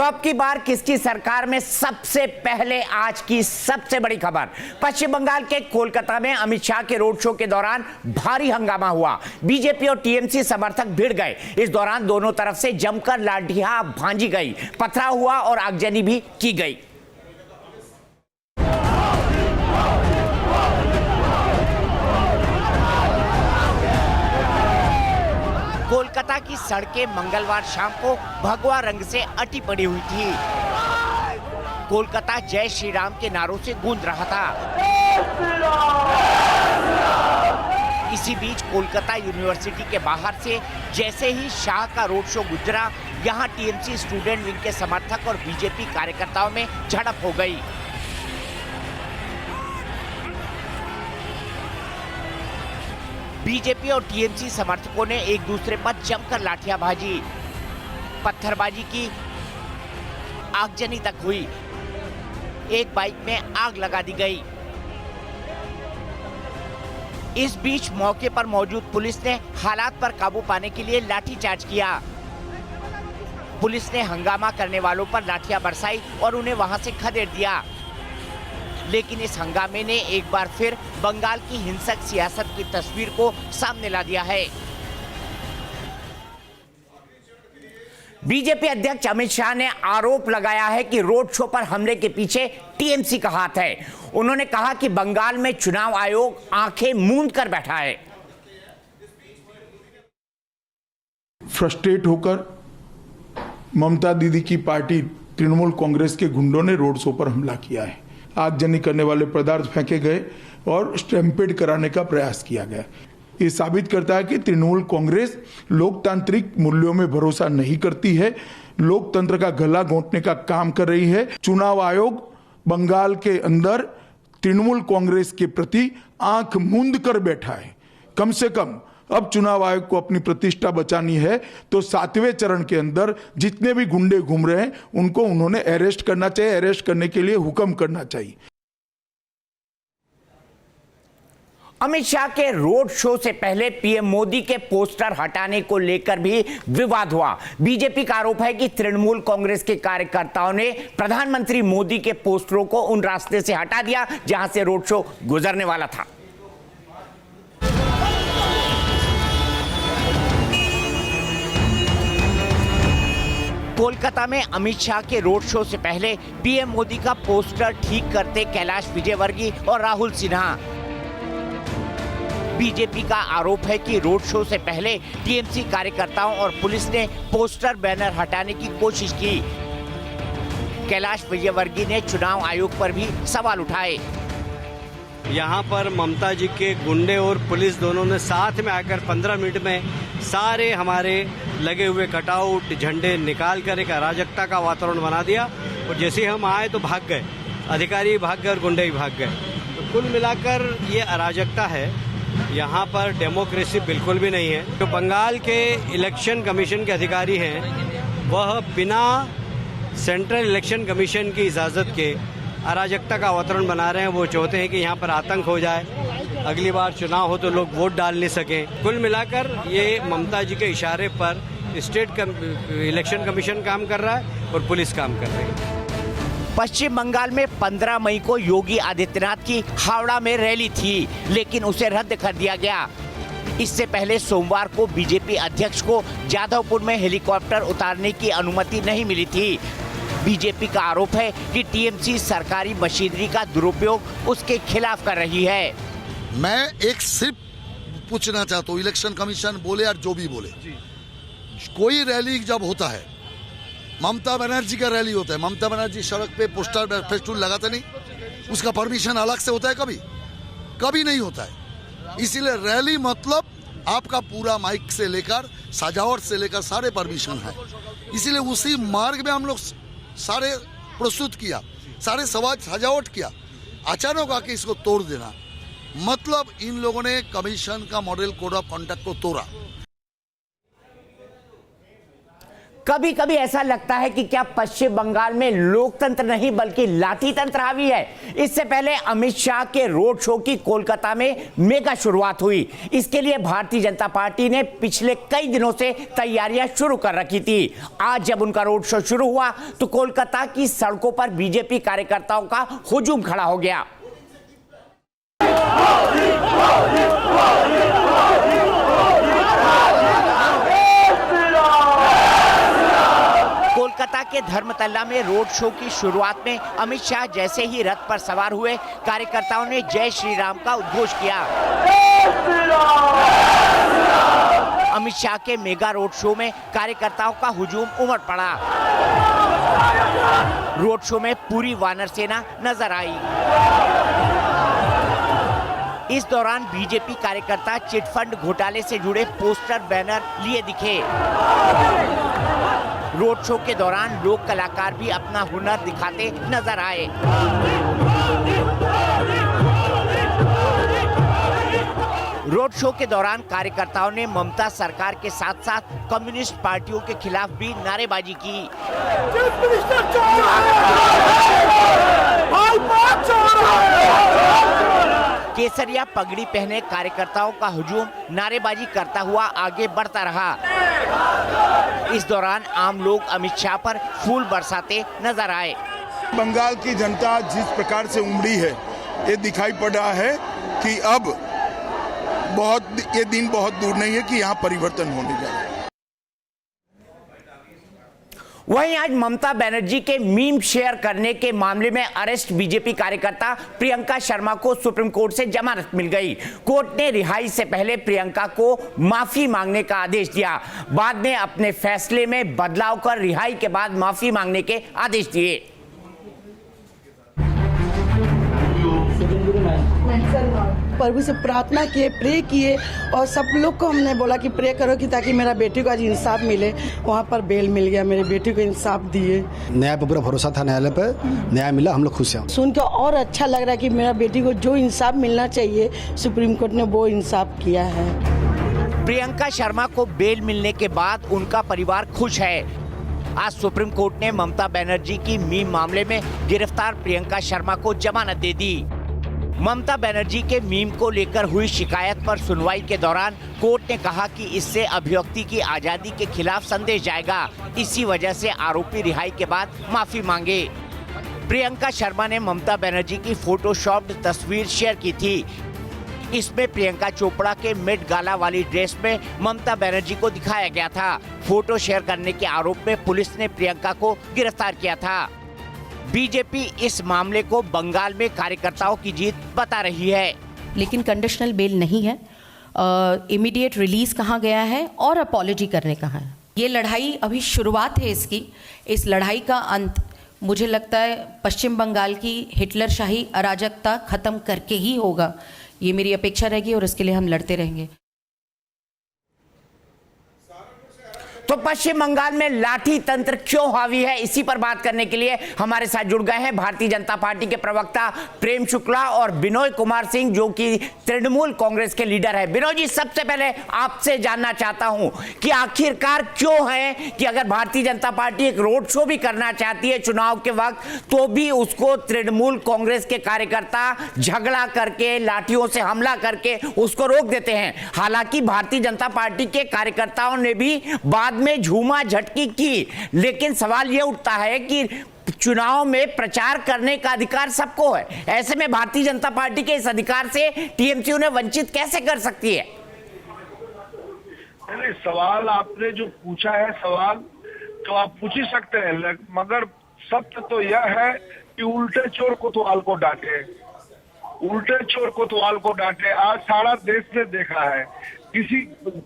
तो अब की बार किसकी सरकार में सबसे पहले आज की सबसे बड़ी खबर। पश्चिम बंगाल के कोलकाता में अमित शाह के रोड शो के दौरान भारी हंगामा हुआ। बीजेपी और टीएमसी समर्थक भिड़ गए। इस दौरान दोनों तरफ से जमकर लाठियां भांजी गई, पथराव हुआ और आगजनी भी की गई। कोलकाता की सड़कें मंगलवार शाम को भगवा रंग से अटी पड़ी हुई थी। कोलकाता जय श्री राम के नारों से गूंज रहा था। इसी बीच कोलकाता यूनिवर्सिटी के बाहर से जैसे ही शाह का रोड शो गुजरा, यहां टीएमसी स्टूडेंट विंग के समर्थक और बीजेपी कार्यकर्ताओं में झड़प हो गई। बीजेपी और टीएमसी समर्थकों ने एक दूसरे पर जमकर लाठियां भाजी, पत्थरबाजी की, आगजनी तक हुई। एक बाइक में आग लगा दी गई। इस बीच मौके पर मौजूद पुलिस ने हालात पर काबू पाने के लिए लाठीचार्ज किया। पुलिस ने हंगामा करने वालों पर लाठियां बरसाई और उन्हें वहां से खदेड़ दिया। लेकिन इस हंगामे ने एक बार फिर बंगाल की हिंसक सियासत की तस्वीर को सामने ला दिया है। बीजेपी अध्यक्ष अमित शाह ने आरोप लगाया है कि रोड शो पर हमले के पीछे टीएमसी का हाथ है। उन्होंने कहा कि बंगाल में चुनाव आयोग आंखें मूंद कर बैठा है। फ्रस्ट्रेट होकर ममता दीदी की पार्टी तृणमूल कांग्रेस के गुंडों ने रोड शो पर हमला किया है। आगजनी करने वाले पदार्थ फेंके गए और स्टैम्पेड कराने का प्रयास किया गया। ये साबित करता है कि तृणमूल कांग्रेस लोकतांत्रिक मूल्यों में भरोसा नहीं करती है, लोकतंत्र का गला घोंटने का काम कर रही है। चुनाव आयोग बंगाल के अंदर तृणमूल कांग्रेस के प्रति आंख मूंद कर बैठा है। कम से कम अब चुनाव आयोग को अपनी प्रतिष्ठा बचानी है तो 7वें चरण के अंदर जितने भी गुंडे घूम रहे हैं उनको उन्होंने अरेस्ट करना चाहिए। अरेस्ट करने के लिए हुक्म करना चाहिए। अमित शाह के रोड शो से पहले पीएम मोदी के पोस्टर हटाने को लेकर भी विवाद हुआ। बीजेपी का आरोप है कि तृणमूल कांग्रेस के कार्यकर्ताओं ने प्रधानमंत्री मोदी के पोस्टरों को उन रास्ते से हटा दिया जहां से रोड शो गुजरने वाला था। कोलकाता में अमित शाह के रोड शो से पहले पीएम मोदी का पोस्टर ठीक करते कैलाश विजयवर्गीय और राहुल सिन्हा। बीजेपी का आरोप है कि रोड शो से पहले टीएमसी कार्यकर्ताओं और पुलिस ने पोस्टर बैनर हटाने की कोशिश की। कैलाश विजयवर्गीय ने चुनाव आयोग पर भी सवाल उठाए। यहाँ पर ममता जी के गुंडे और पुलिस दोनों ने साथ में आकर 15 मिनट में सारे हमारे लगे हुए कटआउट झंडे निकाल कर एक अराजकता का वातावरण बना दिया और जैसे हम आए तो भाग गए, अधिकारी भाग गए और गुंडे भी भाग गए। तो कुल मिलाकर ये अराजकता है। यहाँ पर डेमोक्रेसी बिल्कुल भी नहीं है। जो बंगाल के इलेक्शन कमीशन के अधिकारी हैं वह बिना सेंट्रल इलेक्शन कमीशन की इजाज़त के अराजकता का वातावरण बना रहे हैं। वो चाहते हैं कि यहाँ पर आतंक हो जाए, अगली बार चुनाव हो तो लोग वोट डाल नहीं सकें। कुल मिलाकर ये ममता जी के इशारे पर स्टेट इलेक्शन कमीशन काम कर रहा है और पुलिस काम कर रही है। पश्चिम बंगाल में 15 मई को योगी आदित्यनाथ की हावड़ा में रैली थी, लेकिन उसे रद्द कर दिया गया। इससे पहले सोमवार को बीजेपी अध्यक्ष को जाधवपुर में हेलीकॉप्टर उतारने की अनुमति नहीं मिली थी। बीजेपी का आरोप है कि टीएमसी सरकारी मशीनरी का दुरुपयोग उसके खिलाफ कर रही है। मैं एक सिर्फ पूछना चाहता हूँ, इलेक्शन कमीशन बोले और जो भी बोले, कोई रैली जब होता है, ममता बनर्जी का रैली होता है, ममता बनर्जी सड़क पे पोस्टर फेस्टून लगाते नहीं, उसका परमिशन अलग से होता है? कभी नहीं होता है। इसीलिए रैली मतलब आपका पूरा माइक से लेकर सजावट से लेकर सारे परमिशन है। इसीलिए उसी मार्ग में हम लोग सारे प्रस्तुत किया, सारे सजावट किया। अचानक आके इसको तोड़ देना मतलब इन लोगों ने कमीशन का मॉडल कोड ऑफ कंडक्ट को तोड़ा। कभी कभी ऐसा लगता है कि क्या पश्चिम बंगाल में लोकतंत्र नहीं बल्कि लाठी तंत्र हावी है। इससे पहले अमित शाह के रोड शो की कोलकाता में मेगा शुरुआत हुई। इसके लिए भारतीय जनता पार्टी ने पिछले कई दिनों से तैयारियां शुरू कर रखी थी। आज जब उनका रोड शो शुरू हुआ तो कोलकाता की सड़कों पर बीजेपी कार्यकर्ताओं का हुजूम खड़ा हो गया। कोलकाता के धर्मतल्ला में रोड शो की शुरुआत में अमित शाह जैसे ही रथ पर सवार हुए, कार्यकर्ताओं ने जय श्री राम का उद्घोष किया। अमित शाह के मेगा रोड शो में कार्यकर्ताओं का हुजूम उमड़ पड़ा। रोड शो में पूरी वानर सेना नजर आई। इस दौरान बीजेपी कार्यकर्ता चिटफंड घोटाले से जुड़े पोस्टर बैनर लिए दिखे। रोड शो के दौरान लोक कलाकार भी अपना हुनर दिखाते नजर आए। रोड शो के दौरान कार्यकर्ताओं ने ममता सरकार के साथ साथ कम्युनिस्ट पार्टियों के खिलाफ भी नारेबाजी की। केसरिया पगड़ी पहने कार्यकर्ताओं का हुजूम नारेबाजी करता हुआ आगे बढ़ता रहा। इस दौरान आम लोग अमित शाह पर फूल बरसाते नजर आए। बंगाल की जनता जिस प्रकार से उमड़ी है, ये दिखाई पड़ रहा है कि अब ये दिन बहुत दूर नहीं है कि यहाँ परिवर्तन होने जा रहा है। वहीं आज ममता बनर्जी के मीम शेयर करने के मामले में अरेस्ट बीजेपी कार्यकर्ता प्रियंका शर्मा को सुप्रीम कोर्ट से जमानत मिल गई। कोर्ट ने रिहाई से पहले प्रियंका को माफी मांगने का आदेश दिया। बाद में अपने फैसले में बदलाव कर रिहाई के बाद माफी मांगने के आदेश दिए। प्रभु से प्रार्थना किए, प्रे किए और सब लोग को हमने बोला कि प्रे करो कि ताकि मेरा बेटी को आज इंसाफ मिले। वहाँ पर बेल मिल गया, मेरे बेटी को इंसाफ दिए। न्याय पर पूरा भरोसा था, न्यायालय पे न्याय मिला, हम लोग खुश हैं। सुन के और अच्छा लग रहा है कि मेरा बेटी को जो इंसाफ मिलना चाहिए सुप्रीम कोर्ट ने वो इंसाफ किया है। प्रियंका शर्मा को बेल मिलने के बाद उनका परिवार खुश है। आज सुप्रीम कोर्ट ने ममता बनर्जी की मीम मामले में गिरफ्तार प्रियंका शर्मा को जमानत दे दी। ममता बनर्जी के मीम को लेकर हुई शिकायत पर सुनवाई के दौरान कोर्ट ने कहा कि इससे अभिव्यक्ति की आजादी के खिलाफ संदेश जाएगा। इसी वजह से आरोपी रिहाई के बाद माफी मांगे। प्रियंका शर्मा ने ममता बनर्जी की फोटोशॉप्ड तस्वीर शेयर की थी। इसमें प्रियंका चोपड़ा के मेट गाला वाली ड्रेस में ममता बनर्जी को दिखाया गया था। फोटो शेयर करने के आरोप में पुलिस ने प्रियंका को गिरफ्तार किया था। बीजेपी इस मामले को बंगाल में कार्यकर्ताओं की जीत बता रही है, लेकिन कंडीशनल बेल नहीं है। इमीडिएट रिलीज कहा गया है और अपॉलॉजी करने कहा है। ये लड़ाई अभी शुरुआत है इसकी। इस लड़ाई का अंत मुझे लगता है पश्चिम बंगाल की हिटलरशाही अराजकता खत्म करके ही होगा। ये मेरी अपेक्षा रहेगी और इसके लिए हम लड़ते रहेंगे। तो पश्चिम बंगाल में लाठी तंत्र क्यों हावी है, इसी पर बात करने के लिए हमारे साथ जुड़ गए हैं भारतीय जनता पार्टी के प्रवक्ता प्रेम शुक्ला और बिनोय कुमार सिंह, जो कि तृणमूल कांग्रेस के लीडर है। बिनोय जी, सबसे पहले आपसे जानना चाहता हूं कि आखिरकार क्यों है कि अगर भारतीय जनता पार्टी एक रोड शो भी करना चाहती है चुनाव के वक्त, तो भी उसको तृणमूल कांग्रेस के कार्यकर्ता झगड़ा करके, लाठियों से हमला करके उसको रोक देते हैं। हालांकि भारतीय जनता पार्टी के कार्यकर्ताओं ने भी बाद में झूमा झटकी की, लेकिन सवाल यह उठता है कि चुनाव में प्रचार करने का अधिकार सबको है। ऐसे में भारतीय जनता पार्टी के इस अधिकार से टीएमसी उन्हें वंचित कैसे कर सकती है? नहीं, सवाल आपने जो पूछा है, सवाल तो आप पूछ ही सकते हैं, मगर सत्य तो यह है कि उल्टे चोर कोतवाल को डांटे, उल्टे चोर कोतवाल को डांटे। आज सारा देश ने देखा है किसी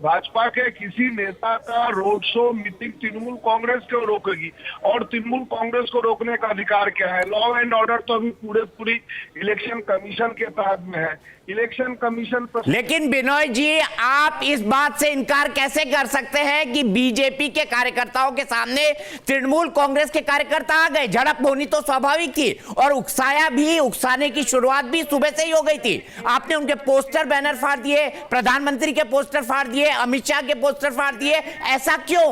भाजपा के किसी नेता का road show meeting Trinamool Congress क्यों रोकेगी? और तृणमूल कांग्रेस को रोकने का अधिकार क्या है? लॉ एंड ऑर्डर तो अभी पूरी इलेक्शन कमीशन के तहत में है। इलेक्शन कमीशन पर लेकिन बिनोय जी, आप इस बात से इनकार कैसे कर सकते हैं कि बीजेपी के कार्यकर्ताओं के सामने तृणमूल कांग्रेस के कार्यकर्ता आ गए? झड़प होनी तो स्वाभाविक थी और उकसाने की शुरुआत भी सुबह से ही हो गई थी। आपने उनके पोस्टर बैनर फाड़ दिए, प्रधानमंत्री के पोस्टर फाड़ दिए, अमित शाह के पोस्टर फाड़ दिए, ऐसा क्यों?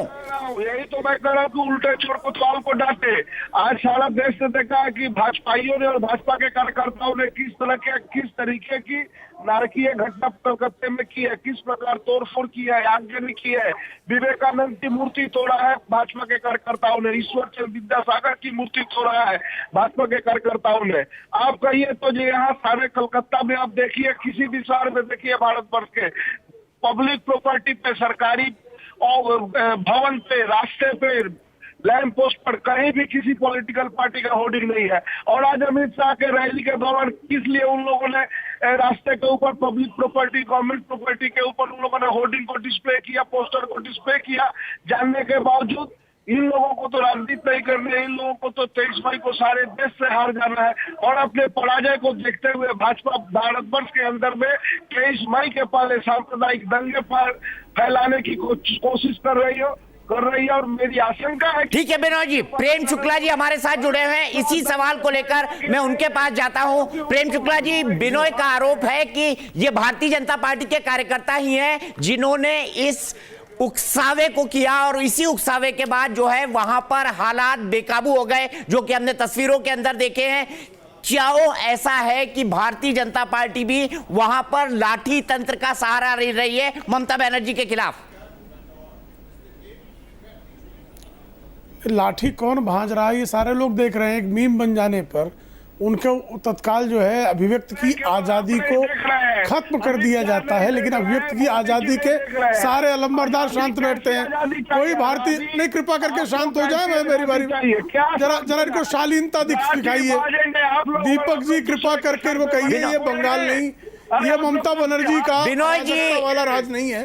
यही तो मैं कह रहा हूँ कि उल्टे चोर कोतवाल को डांटे। आज सारा देश ने देखा है कि भाजपाइयों ने और भाजपा के कार्यकर्ताओं ने किस तरीके की नारकीय घटना कलकत्ते में की है, किस प्रकार तोड़फोड़ की है, आगजनी की है। विवेकानंद की मूर्ति तोड़ा है भाजपा के कार्यकर्ताओं ने, ईश्वर चंद्र विद्यासागर की मूर्ति तोड़ा है भाजपा के कार्यकर्ताओं ने। आप कहिए तो जी यहाँ सारे कलकत्ता में आप देखिए, किसी भी शहर में देखिए भारतवर्ष के, पब्लिक प्रॉपर्टी पे, सरकारी और भवन पे, रास्ते पे, लैंप पोस्ट पर कहीं भी किसी पॉलिटिकल पार्टी का होर्डिंग नहीं है। और आज अमित शाह के रैली के दौरान किस लिए उन लोगों ने रास्ते के ऊपर पब्लिक प्रॉपर्टी, गवर्नमेंट प्रॉपर्टी के ऊपर उन लोगों ने होर्डिंग को डिस्प्ले किया, पोस्टर को डिस्प्ले किया, जानने के बावजूद? इन लोगों को तो राजनीति नहीं करनी है, इन लोगों को तो 23 मई को सारे देश से हार जाना है। और अपने पराजय को देखते हुए भाजपा भारतवर्ष के अंदर में 23 मई के पहले सांप्रदायिक दंगे फैलाने की कोशिश कर रही है। और मेरी आशंका है। ठीक है बिनोय जी, प्रेम शुक्ला जी हमारे साथ जुड़े हैं, इसी सवाल को लेकर मैं उनके पास जाता हूं। प्रेम शुक्ला जी, बिनोय का आरोप है कि ये भारतीय जनता पार्टी के कार्यकर्ता ही हैं जिन्होंने इस उकसावे को किया, और इसी उकसावे के बाद जो है वहां पर हालात बेकाबू हो गए, जो कि हमने तस्वीरों के अंदर देखे हैं। क्या वो ऐसा है कि भारतीय जनता पार्टी भी वहां पर लाठी तंत्र का सहारा ले रही है ममता बनर्जी के खिलाफ? लाठी कौन भांज रहा है ये सारे लोग देख रहे हैं। एक मीम बन जाने पर उनको तत्काल जो है अभिव्यक्ति की आज़ादी को खत्म कर दिया जाता है, लेकिन अभिव्यक्ति की आज़ादी के सारे अलंबरदार शांत बैठते हैं। कोई भारतीय नहीं, कृपा करके शांत हो जाए। मैं मेरी बारी, जरा इनको शालीनता दिखाइए। दीपक जी कृपा करके वो कहिए ये बंगाल नहीं, ये ममता बनर्जी का बिनोय जी वाला राज नहीं है।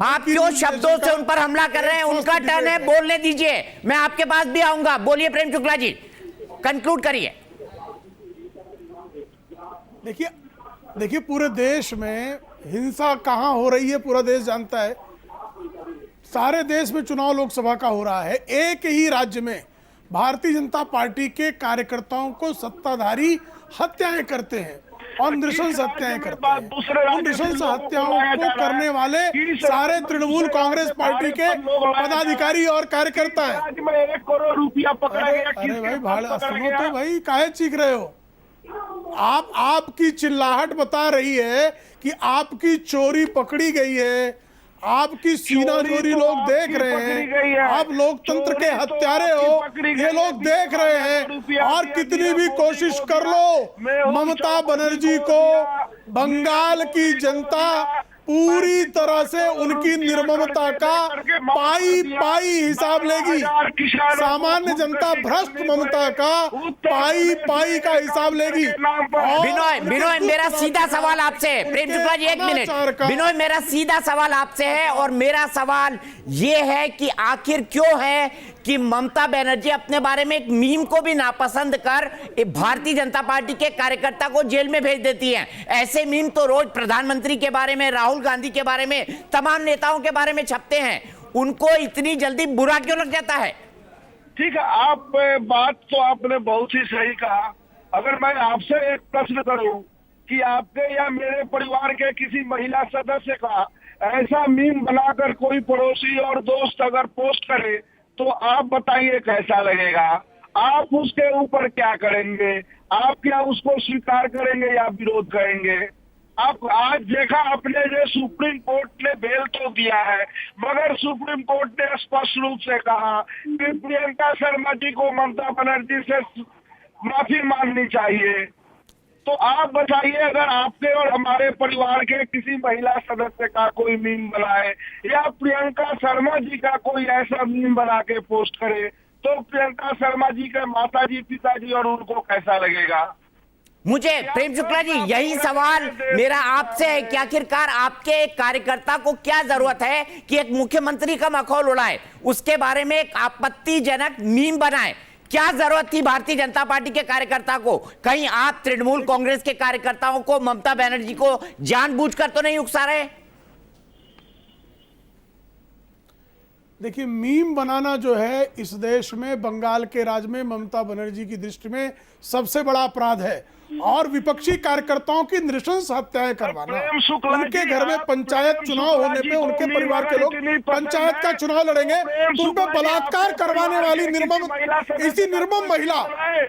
आप क्यों शब्दों से उन पर हमला कर रहे हैं? उनका टर्न है, बोलने दीजिए, मैं आपके पास भी आऊंगा। बोलिए प्रेम शुक्ला जी, कंक्लूड करिए। देखिए पूरे देश में हिंसा कहां हो रही है पूरा देश जानता है। सारे देश में चुनाव लोकसभा का हो रहा है, एक ही राज्य में भारतीय जनता पार्टी के कार्यकर्ताओं को सत्ताधारी हत्याएं करते हैं और नृशंस हत्याएं करते हैं। उन नृशंस हत्याओं को करने वाले सारे तृणमूल कांग्रेस पार्टी के पदाधिकारी और कार्यकर्ता हैं। 1 करोड़ रुपया पकड़ा गया। अरे भाई सुनो तो भाई, काहे चीख रहे हो? आपकी चिल्लाहट बता रही है कि आपकी चोरी पकड़ी गई है, आपकी सीना चोरी लोग देख रहे हैं, आप लोकतंत्र के हत्यारे हो, ये लोग देख रहे हैं। और कितनी भी कोशिश कर लो, ममता बनर्जी को बंगाल की जनता पूरी तरह से उनकी निर्ममता का पाई हिसाब लेगी। सामान्य जनता भ्रष्ट ममता का पाई का हिसाब लेगी। बिनोय मेरा सीधा सवाल आपसे, प्रेम शुक्ला जी 1 मिनट। बिनोय मेरा सीधा सवाल आपसे है, और मेरा सवाल ये है कि आखिर क्यों है कि ममता बनर्जी अपने बारे में एक मीम को भी नापसंद कर भारतीय जनता पार्टी के कार्यकर्ता को जेल में भेज देती है? ऐसे मीम तो रोज प्रधानमंत्री के बारे में, राहुल गांधी के बारे में, तमाम नेताओं के बारे में छपते हैं। उनको इतनी जल्दी बुरा क्यों लग जाता है? ठीक है, आप बात तो आपने बहुत ही सही कहा। अगर मैं आपसे एक प्रश्न करूं कि आपके या मेरे परिवार के किसी महिला सदस्य का ऐसा मीम बनाकर कोई पड़ोसी और दोस्त अगर पोस्ट करे तो आप बताइए कैसा लगेगा? आप उसके ऊपर क्या करेंगे? आप क्या उसको स्वीकार करेंगे या विरोध करेंगे? आप आज देखा आपने जो सुप्रीम कोर्ट ने बेल तो दिया है, मगर सुप्रीम कोर्ट ने स्पष्ट रूप से कहा कि प्रियंका शर्मा जी को ममता बनर्जी से माफी मांगनी चाहिए। तो आप बताइए, अगर आपके और हमारे परिवार के किसी महिला सदस्य का कोई मीम बनाए या प्रियंका शर्मा जी का कोई ऐसा मीम बना के पोस्ट करे, तो प्रियंका शर्मा जी के माताजी, पिताजी और उनको कैसा लगेगा? मुझे प्रेम शुक्ला जी यही सवाल मेरा आपसे है कि आखिरकार आपके एक कार्यकर्ता को क्या जरूरत है कि एक मुख्यमंत्री का मखौल उड़ाए, उसके बारे में एक आपत्तिजनक मीम बनाए? क्या जरूरत थी भारतीय जनता पार्टी के कार्यकर्ता को? कहीं आप तृणमूल कांग्रेस के कार्यकर्ताओं को, ममता बनर्जी को जानबूझकर तो नहीं उकसा रहे? देखिए, मीम बनाना जो है इस देश में, बंगाल के राज में ममता बनर्जी की दृष्टि में सबसे बड़ा अपराध है। और विपक्षी कार्यकर्ताओं की नृशंस हत्याएं करवाना, प्रेम शुक्ला उनके जी, घर में आप पंचायत प्रेम चुनाव शुक्ला होने जी पे को उनके भी परिवार के लोग राजनीति नहीं पंचायत पसंद का है। चुनाव लड़ेंगे प्रेम तो उन पे शुक्ला जी, बलात्कार आपके करवाने परिवार वाली के किसी महिला से इसी निर्मम महिला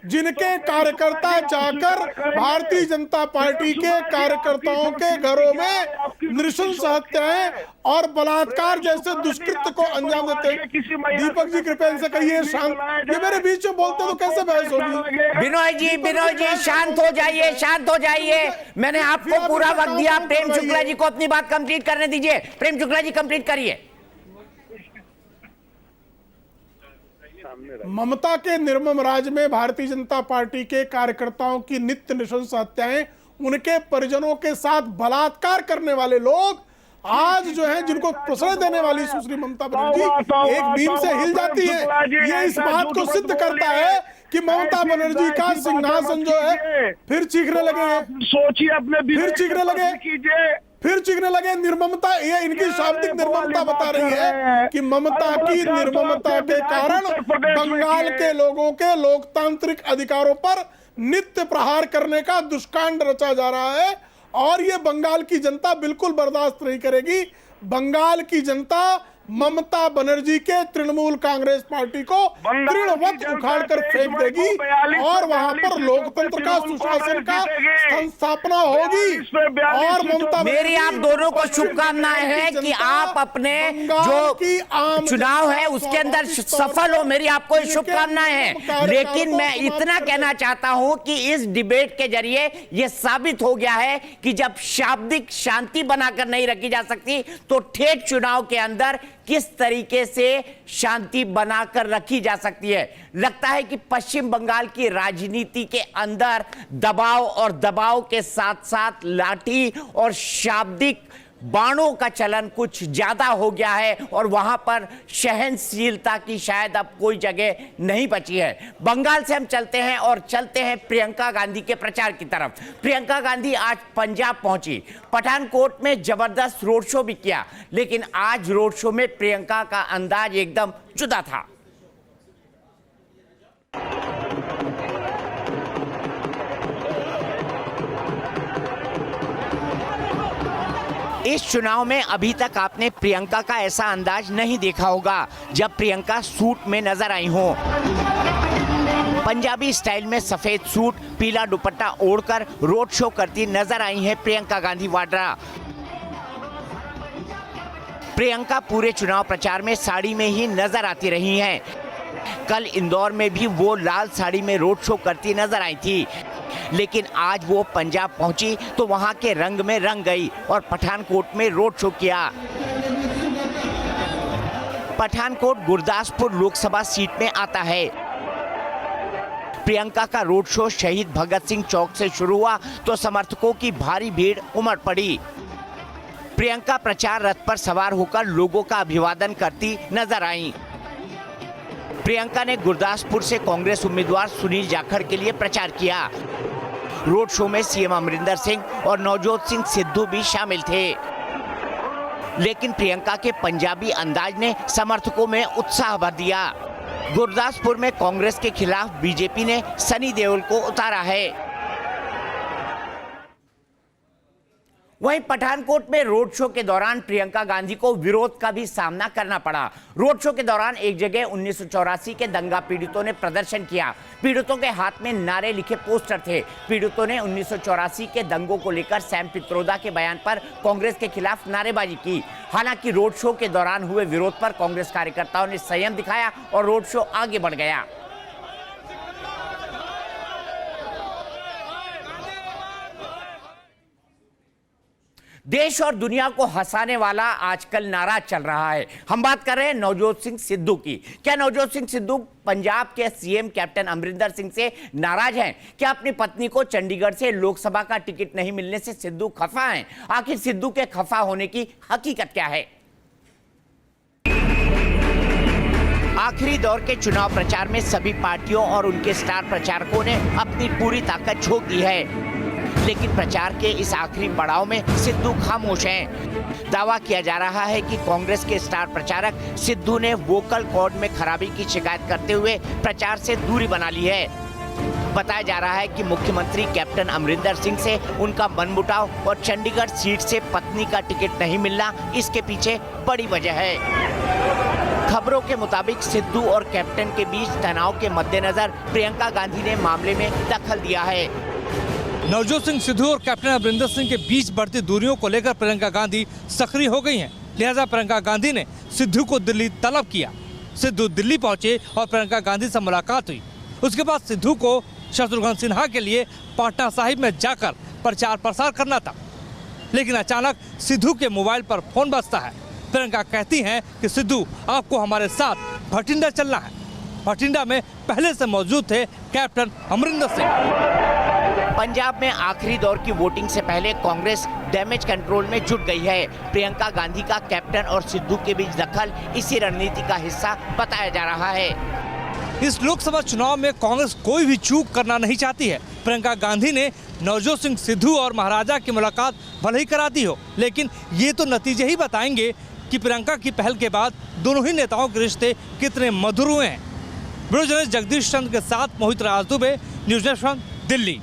जिनके कार्यकर्ता जाकर भारतीय जनता पार्टी के कार्यकर्ताओं के घरों में नृशंस हत्याएं और बलात्कार जैसे दुष्कृत्य को अंजाम देते हैं। दीपक जी कृपया इनसे कहिए शांत, ये मेरे बीच में बोलते तो कैसे बहस होगी। बिनोय जी शांत हो जाइए, शांत हो जाइए। मैंने आपको पूरा वक्त दिया, प्रेम शुक्ला जी को अपनी बात कंप्लीट करने दीजिए। प्रेम शुक्ला जी कंप्लीट करिए। ममता के निर्मम राज में भारतीय जनता पार्टी के कार्यकर्ताओं की नित्य नृशंस हत्याएं, उनके परिजनों के साथ बलात्कार करने वाले लोग आज जो है जिनको प्रश्रय देने वाली सुश्री ममता बनर्जी एक नींद से हिल जाती है। ये इस बात को सिद्ध करता है कि ममता बनर्जी का सिंहासन जो है फिर चीखने लगे हैं, सोचिए अपने फिर चीखने लगे, कीजिए। फिर चीखने लगे। निर्ममता, ये इनकी शाब्दिक निर्ममता बता रही है कि ममता की निर्ममता के कारण बंगाल के लोगों के लोकतांत्रिक अधिकारों पर नित्य प्रहार करने का दुष्कांड रचा जा रहा है और ये बंगाल की जनता बिल्कुल बर्दाश्त नहीं करेगी। बंगाल की जनता ममता बनर्जी के तृणमूल कांग्रेस पार्टी को तृणवत उखाड़ कर फेंक देगी और वहां पर लोकतंत्र का, सुशासन का स्थापना होगी। और ममता, मेरी आप दोनों को शुभकामनाएं हैं कि आप अपने जो चुनाव है उसके अंदर सफल हो। मेरी आपको शुभकामनाएं हैं, लेकिन मैं इतना कहना चाहता हूं कि इस डिबेट के जरिए यह साबित हो गया है कि जब शाब्दिक शांति बनाकर नहीं रखी जा सकती तो ठेठ चुनाव के अंदर किस तरीके से शांति बनाकर रखी जा सकती है। लगता है कि पश्चिम बंगाल की राजनीति के अंदर दबाव और दबाव के साथ साथ लाठी और शाब्दिक बाणों का चलन कुछ ज्यादा हो गया है और वहां पर सहनशीलता की शायद अब कोई जगह नहीं बची है। बंगाल से हम चलते हैं और चलते हैं प्रियंका गांधी के प्रचार की तरफ। प्रियंका गांधी आज पंजाब पहुंची, पठानकोट में जबरदस्त रोड शो भी किया, लेकिन आज रोड शो में प्रियंका का अंदाज एकदम जुदा था। इस चुनाव में अभी तक आपने प्रियंका का ऐसा अंदाज नहीं देखा होगा जब प्रियंका सूट में नजर आई हो। पंजाबी स्टाइल में सफेद सूट, पीला दुपट्टा ओढ़कर रोड शो करती नजर आई हैं प्रियंका गांधी वाड्रा। प्रियंका पूरे चुनाव प्रचार में साड़ी में ही नजर आती रही हैं। कल इंदौर में भी वो लाल साड़ी में रोड शो करती नजर आई थी, लेकिन आज वो पंजाब पहुंची तो वहां के रंग में रंग गई और पठानकोट में रोड शो किया। पठानकोट गुरदासपुर लोकसभा सीट में आता है। प्रियंका का रोड शो शहीद भगत सिंह चौक से शुरू हुआ तो समर्थकों की भारी भीड़ उमड़ पड़ी। प्रियंका प्रचार रथ पर सवार होकर लोगों का अभिवादन करती नजर आई। प्रियंका ने गुरदासपुर से कांग्रेस उम्मीदवार सुनील जाखड़ के लिए प्रचार किया। रोड शो में सीएम अमरिंदर सिंह और नवजोत सिंह सिद्धू भी शामिल थे, लेकिन प्रियंका के पंजाबी अंदाज ने समर्थकों में उत्साह भर दिया। गुरदासपुर में कांग्रेस के खिलाफ बीजेपी ने सनी देओल को उतारा है। वहीं पठानकोट में रोड शो के दौरान प्रियंका गांधी को विरोध का भी सामना करना पड़ा। रोड शो के दौरान एक जगह 1984 के दंगा पीड़ितों ने प्रदर्शन किया। पीड़ितों के हाथ में नारे लिखे पोस्टर थे। पीड़ितों ने 1984 के दंगों को लेकर सैम पित्रोदा के बयान पर कांग्रेस के खिलाफ नारेबाजी की। हालांकि रोड शो के दौरान हुए विरोध पर कांग्रेस कार्यकर्ताओं ने संयम दिखाया और रोड शो आगे बढ़ गया। देश और दुनिया को हंसाने वाला आजकल नारा चल रहा है। हम बात कर रहे हैं नवजोत सिंह सिद्धू की। क्या नवजोत सिंह सिद्धू पंजाब के सीएम कैप्टन अमरिंदर सिंह से नाराज हैं? क्या अपनी पत्नी को चंडीगढ़ से लोकसभा का टिकट नहीं मिलने से सिद्धू खफा हैं? आखिर सिद्धू के खफा होने की हकीकत क्या है? आखिरी दौर के चुनाव प्रचार में सभी पार्टियों और उनके स्टार प्रचारकों ने अपनी पूरी ताकत झोंक दी है, लेकिन प्रचार के इस आखिरी पड़ाव में सिद्धू खामोश हैं। दावा किया जा रहा है कि कांग्रेस के स्टार प्रचारक सिद्धू ने वोकल कॉर्ड में खराबी की शिकायत करते हुए प्रचार से दूरी बना ली है। बताया जा रहा है कि मुख्यमंत्री कैप्टन अमरिंदर सिंह से उनका मनमुटाव और चंडीगढ़ सीट से पत्नी का टिकट नहीं मिलना इसके पीछे बड़ी वजह है। खबरों के मुताबिक सिद्धू और कैप्टन के बीच तनाव के मद्देनजर प्रियंका गांधी ने मामले में दखल दिया है। नवजोत सिंह सिद्धू और कैप्टन अमरिंदर सिंह के बीच बढ़ती दूरियों को लेकर प्रियंका गांधी सक्रिय हो गई हैं। लिहाजा प्रियंका गांधी ने सिद्धू को दिल्ली तलब किया। सिद्धू दिल्ली पहुंचे और प्रियंका गांधी से मुलाकात हुई। उसके बाद सिद्धू को शत्रुघ्न सिन्हा के लिए पाटना साहिब में जाकर प्रचार प्रसार करना था, लेकिन अचानक सिद्धू के मोबाइल पर फोन बजता है। प्रियंका कहती हैं कि सिद्धू आपको हमारे साथ भटिंडा चलना है। भटिंडा में पहले से मौजूद थे कैप्टन अमरिंदर सिंह। पंजाब में आखिरी दौर की वोटिंग से पहले कांग्रेस डैमेज कंट्रोल में जुट गई है। प्रियंका गांधी का कैप्टन और सिद्धू के बीच दखल इसी रणनीति का हिस्सा बताया जा रहा है। इस लोकसभा चुनाव में कांग्रेस कोई भी चूक करना नहीं चाहती है। प्रियंका गांधी ने नवजोत सिंह सिद्धू और महाराजा की मुलाकात भले ही करा दी हो, लेकिन ये तो नतीजे ही बताएंगे कि प्रियंका की पहल के बाद दोनों ही नेताओं के रिश्ते कितने मधुर हुए हैं। ब्यूरो जर्नलिस्ट जगदीश चंद्र के साथ Mohit Raj Dubey, news nation, Delhi.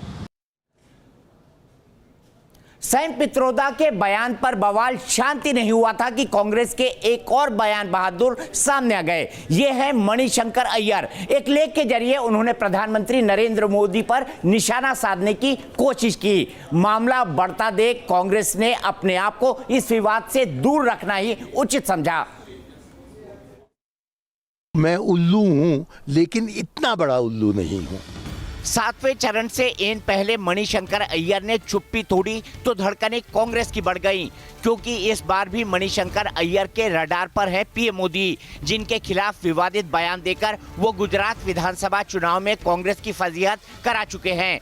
Sam Pitroda के बयान पर बवाल शांति नहीं हुआ था कि कांग्रेस के एक और बयान बहादुर सामने आ गए। ये है मणिशंकर अय्यर। एक लेख के जरिए उन्होंने प्रधानमंत्री नरेंद्र मोदी पर निशाना साधने की कोशिश की। मामला बढ़ता देख कांग्रेस ने अपने आप को इस विवाद से दूर रखना ही उचित समझा। मैं उल्लू हूं, लेकिन इतना बड़ा उल्लू नहीं हूं। 7वें चरण से एन पहले मणिशंकर अय्यर ने चुप्पी तोड़ी तो धड़कनें कांग्रेस की बढ़ गईं, क्योंकि इस बार भी मणिशंकर अय्यर के रडार पर है पीएम मोदी, जिनके खिलाफ विवादित बयान देकर वो गुजरात विधानसभा चुनाव में कांग्रेस की फजीहत करा चुके हैं।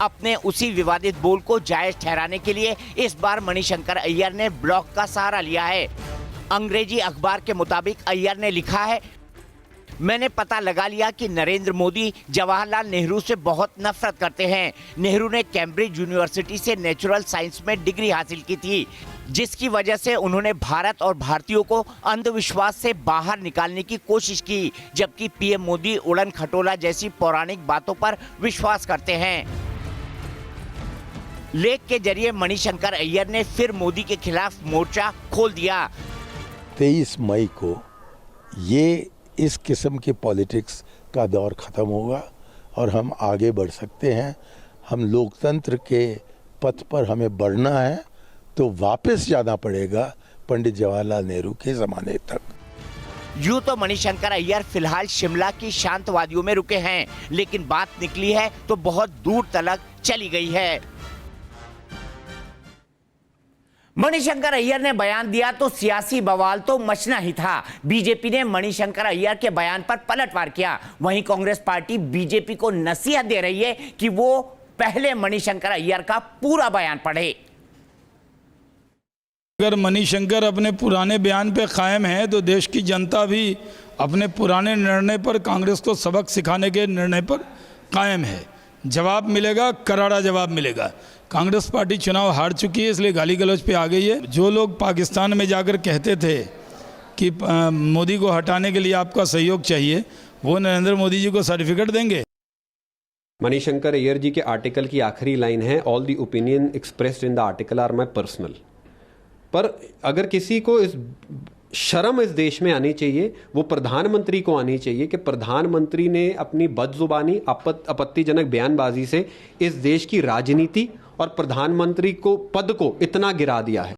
अपने उसी विवादित बोल को जायज ठहराने के लिए इस बार मणिशंकर अय्यर ने ब्लॉग का सहारा लिया है। अंग्रेजी अखबार के मुताबिक अय्यर ने लिखा है, मैंने पता लगा लिया कि नरेंद्र मोदी जवाहरलाल नेहरू से बहुत नफरत करते हैं। नेहरू ने कैम्ब्रिज यूनिवर्सिटी से नेचुरल साइंस में डिग्री हासिल की थी, जिसकी वजह से उन्होंने भारत और भारतीयों को अंधविश्वास से बाहर निकालने की कोशिश की, जबकि पीएम मोदी उड़न खटोला जैसी पौराणिक बातों पर विश्वास करते हैं। लेख के जरिए मणिशंकर अय्यर ने फिर मोदी के खिलाफ मोर्चा खोल दिया। 23 मई को ये इस किस्म के पॉलिटिक्स का दौर ख़त्म होगा और हम आगे बढ़ सकते हैं। हम लोकतंत्र के पथ पर हमें बढ़ना है तो वापस जाना पड़ेगा पंडित जवाहरलाल नेहरू के ज़माने तक। यूं तो मणिशंकर अय्यर फिलहाल शिमला की शांत वादियों में रुके हैं, लेकिन बात निकली है तो बहुत दूर तक चली गई है। मणिशंकर अय्यर ने बयान दिया तो सियासी बवाल तो मचना ही था। बीजेपी ने मणिशंकर अय्यर के बयान पर पलटवार किया। वहीं कांग्रेस पार्टी बीजेपी को नसीहत दे रही है कि वो पहले मणिशंकर अय्यर का पूरा बयान पढ़े। अगर मणिशंकर अपने पुराने बयान पे कायम है तो देश की जनता भी अपने पुराने निर्णय पर, कांग्रेस को सबक सिखाने के निर्णय पर कायम है। जवाब मिलेगा, करारा जवाब मिलेगा। कांग्रेस पार्टी चुनाव हार चुकी है, इसलिए गाली गलौज पे आ गई है। जो लोग पाकिस्तान में जाकर कहते थे कि मोदी को हटाने के लिए आपका सहयोग चाहिए, वो नरेंद्र मोदी जी को सर्टिफिकेट देंगे। मणिशंकर अय्यर जी के आर्टिकल की आखिरी लाइन है, all the opinion expressed in the article are my personal. पर अगर किसी को इस शर्म इस देश में आनी चाहिए, वो प्रधानमंत्री को आनी चाहिए कि प्रधानमंत्री ने अपनी बदजुबानी, आपत्तिजनक बयानबाजी से इस देश की राजनीति और प्रधानमंत्री को पद को इतना गिरा दिया है।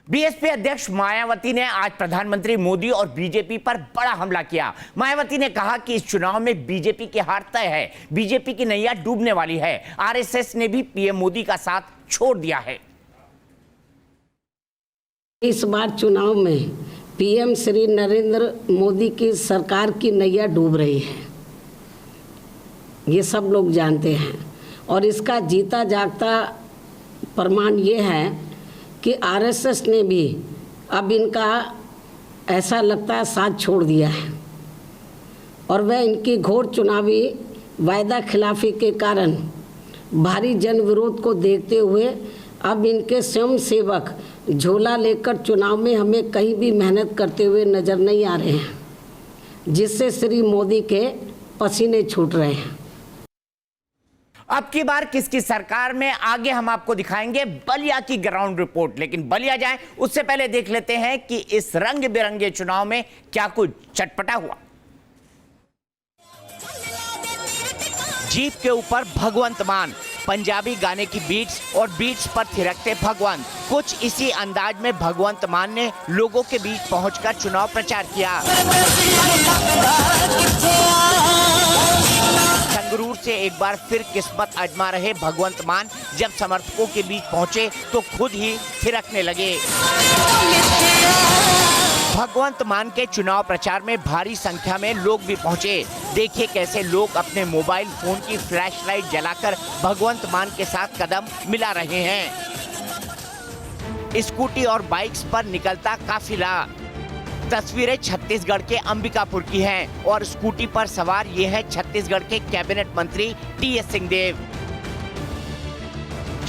बीएसपी अध्यक्ष मायावती ने आज प्रधानमंत्री मोदी और बीजेपी पर बड़ा हमला किया। मायावती ने कहा कि इस चुनाव में बीजेपी की हार तय है, बीजेपी की नैया डूबने वाली है। आरएसएस ने भी पीएम मोदी का साथ छोड़ दिया है। इस बार चुनाव में पीएम श्री नरेंद्र मोदी की सरकार की नैया डूब रही है, ये सब लोग जानते हैं। और इसका जीता जागता प्रमाण ये है कि आरएसएस ने भी अब इनका ऐसा लगता है साथ छोड़ दिया है, और वह इनकी घोर चुनावी वायदा खिलाफी के कारण भारी जन विरोध को देखते हुए अब इनके स्वयं सेवक झोला लेकर चुनाव में हमें कहीं भी मेहनत करते हुए नजर नहीं आ रहे हैं। जिससे श्री मोदी के पसीने छूट रहे हैं। अब की बार किसकी सरकार में, आगे हम आपको दिखाएंगे बलिया की ग्राउंड रिपोर्ट। लेकिन बलिया जाएं उससे पहले देख लेते हैं कि इस रंग बिरंगे चुनाव में क्या कुछ चटपटा हुआ। जीप के ऊपर भगवंत मान, पंजाबी गाने की बीट्स और बीट्स पर थिरकते भगवंत। कुछ इसी अंदाज में भगवंत मान ने लोगों के बीच पहुंचकर चुनाव प्रचार किया। संगरूर से एक बार फिर किस्मत आजमा रहे भगवंत मान जब समर्थकों के बीच पहुंचे तो खुद ही थिरकने लगे। भगवंत मान के चुनाव प्रचार में भारी संख्या में लोग भी पहुंचे। देखिए कैसे लोग अपने मोबाइल फोन की फ्लैश लाइट जलाकर भगवंत मान के साथ कदम मिला रहे हैं। स्कूटी और बाइक्स पर निकलता काफिला। तस्वीरें छत्तीसगढ़ के अंबिकापुर की हैं और स्कूटी पर सवार ये है छत्तीसगढ़ के कैबिनेट मंत्री टीएस सिंहदेव।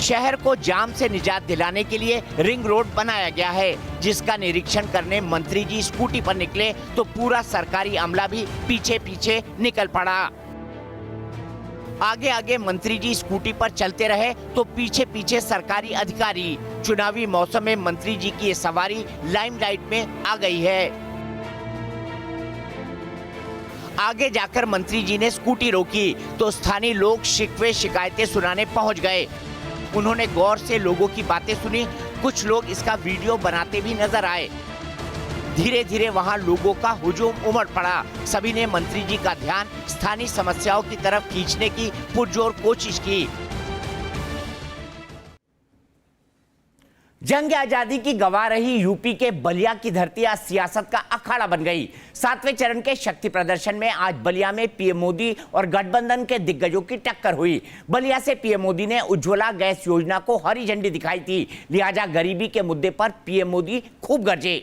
शहर को जाम से निजात दिलाने के लिए रिंग रोड बनाया गया है, जिसका निरीक्षण करने मंत्री जी स्कूटी पर निकले तो पूरा सरकारी अमला भी पीछे पीछे निकल पड़ा। आगे आगे मंत्री जी स्कूटी पर चलते रहे तो पीछे पीछे सरकारी अधिकारी। चुनावी मौसम में मंत्री जी की ये सवारी लाइमलाइट में आ गई है। आगे जाकर मंत्री जी ने स्कूटी रोकी तो स्थानीय लोग शिकवे शिकायतें सुनाने पहुंच गए। उन्होंने गौर से लोगों की बातें सुनी। कुछ लोग इसका वीडियो बनाते भी नजर आए। धीरे धीरे वहां लोगों का हुजूम उमड़ पड़ा। सभी ने मंत्री जी का ध्यान स्थानीय समस्याओं की तरफ खींचने की पुरजोर कोशिश की। जंग आजादी की गवाह रही यूपी के बलिया की धरती आज सियासत का अखाड़ा बन गई। 7वें चरण के शक्ति प्रदर्शन में आज बलिया में पीएम मोदी और गठबंधन के दिग्गजों की टक्कर हुई। बलिया से पीएम मोदी ने उज्ज्वला गैस योजना को हरी झंडी दिखाई थी, लिहाजा गरीबी के मुद्दे पर पीएम मोदी खूब गरजे।